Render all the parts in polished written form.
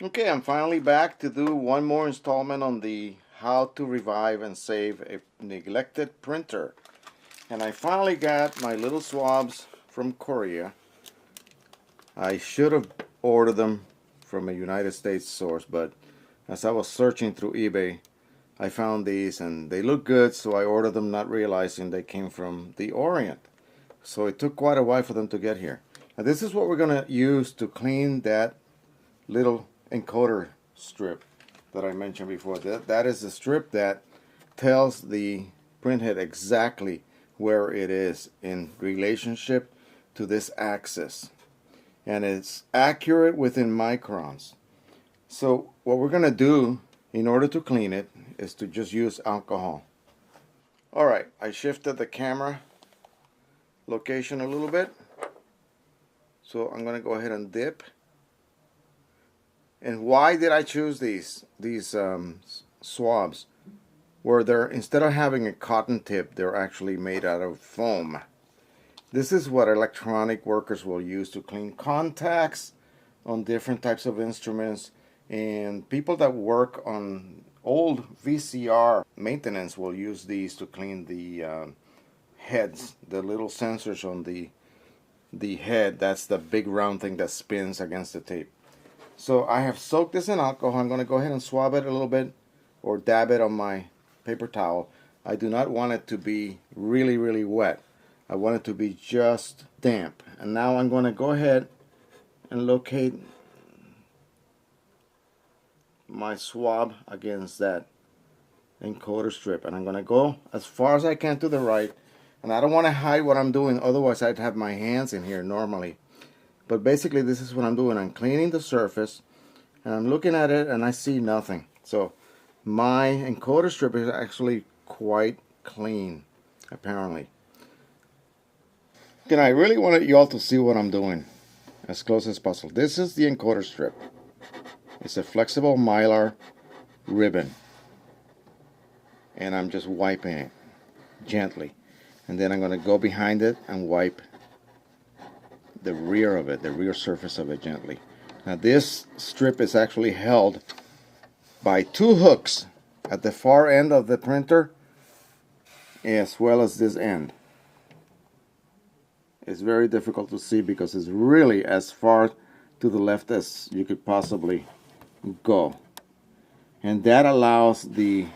Okay, I'm finally back to do one more installment on the how to revive and save a neglected printer. And I finally got my little swabs from Korea. I should have ordered them from a United States source, but as I was searching through eBay, I found these and they look good, so I ordered them not realizing they came from the Orient. So it took quite a while for them to get here. Now this is what we're going to use to clean that little encoder strip that I mentioned before. That is the strip that tells the printhead exactly where it is in relationship to this axis, and it's accurate within microns. So what we're gonna do in order to clean it is to just use alcohol. Alright, I shifted the camera location a little bit, so I'm gonna go ahead and dip. And why did I choose these swabs? Where they're, instead of having a cotton tip, they're actually made out of foam. This is what electronic workers will use to clean contacts on different types of instruments, and people that work on old VCR maintenance will use these to clean the heads, the little sensors on the head. That's the big round thing that spins against the tape. So I have soaked this in alcohol. I'm going to go ahead and swab it a little bit or dab it on my paper towel. I do not want it to be really, really wet. I want it to be just damp. And now I'm going to go ahead and locate my swab against that encoder strip. And I'm going to go as far as I can to the right. And I don't want to hide what I'm doing, otherwise I'd have my hands in here normally. But basically this is what I'm doing. I'm cleaning the surface and I'm looking at it and I see nothing. So my encoder strip is actually quite clean, apparently. And I really wanted you all to see what I'm doing as close as possible. This is the encoder strip. It's a flexible mylar ribbon. And I'm just wiping it gently. And then I'm going to go behind it and wipe the rear of it, the rear surface of it gently. Now this strip is actually held by two hooks at the far end of the printer as well as this end. It's very difficult to see because it's really as far to the left as you could possibly go. And that allows the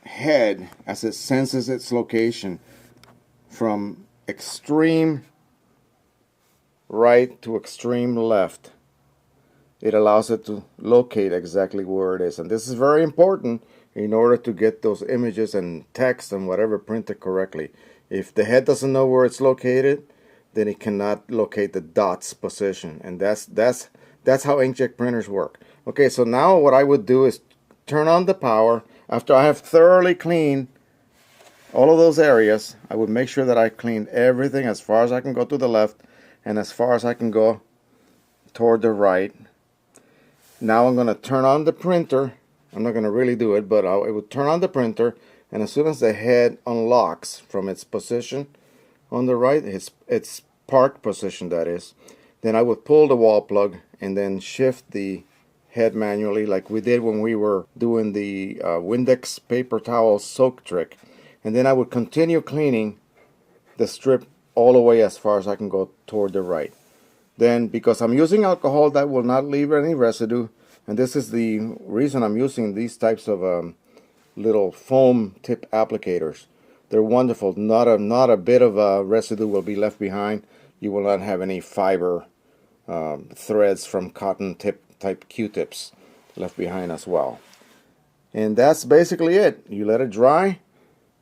head, as it senses its location, from extreme right to extreme left, it allows it to locate exactly where it is. And this is very important in order to get those images and text and whatever printed correctly. If the head doesn't know where it's located, then it cannot locate the dot's position. And that's how inkjet printers work. Okay, so now what I would do is turn on the power. After I have thoroughly cleaned all of those areas, I would make sure that I cleaned everything as far as I can go to the left and as far as I can go toward the right. Now I'm going to turn on the printer. I'm not going to really do it, but I would turn on the printer, and as soon as the head unlocks from its position on the right, its parked position that is, then I would pull the wall plug and then shift the head manually like we did when we were doing the Windex paper towel soak trick. And then I would continue cleaning the strip all the way as far as I can go toward the right. Then, because I'm using alcohol, that will not leave any residue, and this is the reason I'm using these types of little foam tip applicators. They're wonderful. Not a bit of residue will be left behind. You will not have any fiber threads from cotton tip type Q-tips left behind as well. And that's basically it. You let it dry.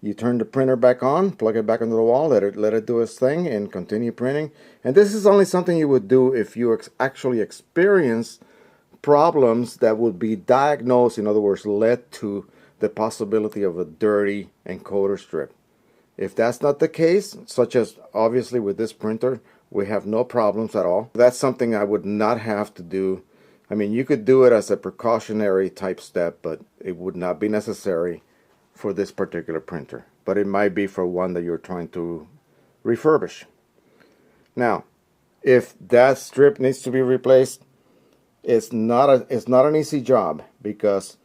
You turn the printer back on, plug it back into the wall, let it do its thing, and continue printing. And this is only something you would do if you actually experience problems that would be diagnosed, in other words, led to the possibility of a dirty encoder strip. If that's not the case, such as obviously with this printer, we have no problems at all. That's something I would not have to do. I mean, you could do it as a precautionary type step, but it would not be necessary for this particular printer, but it might be for one that you're trying to refurbish. Now, if that strip needs to be replaced, It's not an easy job, because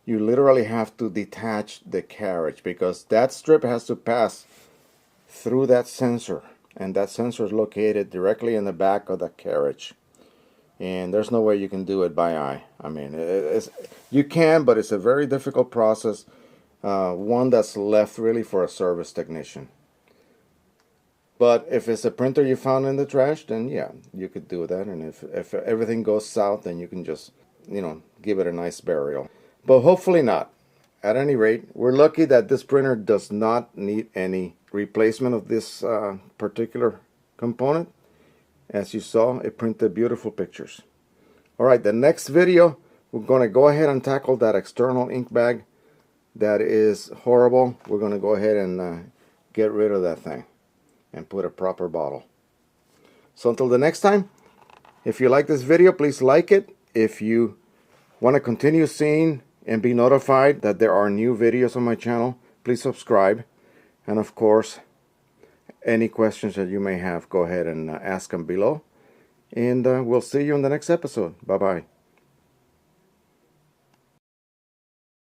you literally have to detach the carriage, because that strip has to pass through that sensor, and that sensor is located directly in the back of the carriage, and there's no way you can do it by eye. I mean, you can, but it's a very difficult process, one that's left really for a service technician. But if it's a printer you found in the trash, then yeah, you could do that. And if everything goes south, then you can just, give it a nice burial. But hopefully not. At any rate, we're lucky that this printer does not need any replacement of this particular component. As you saw, it printed beautiful pictures. Alright, the next video, we're going to go ahead and tackle that external ink bag that is horrible. We're going to go ahead and get rid of that thing and put a proper bottle. So until the next time, if you like this video, please like it. If you want to continue seeing and be notified that there are new videos on my channel, please subscribe. And of course, any questions that you may have, go ahead and ask them below. And we'll see you in the next episode. Bye-bye.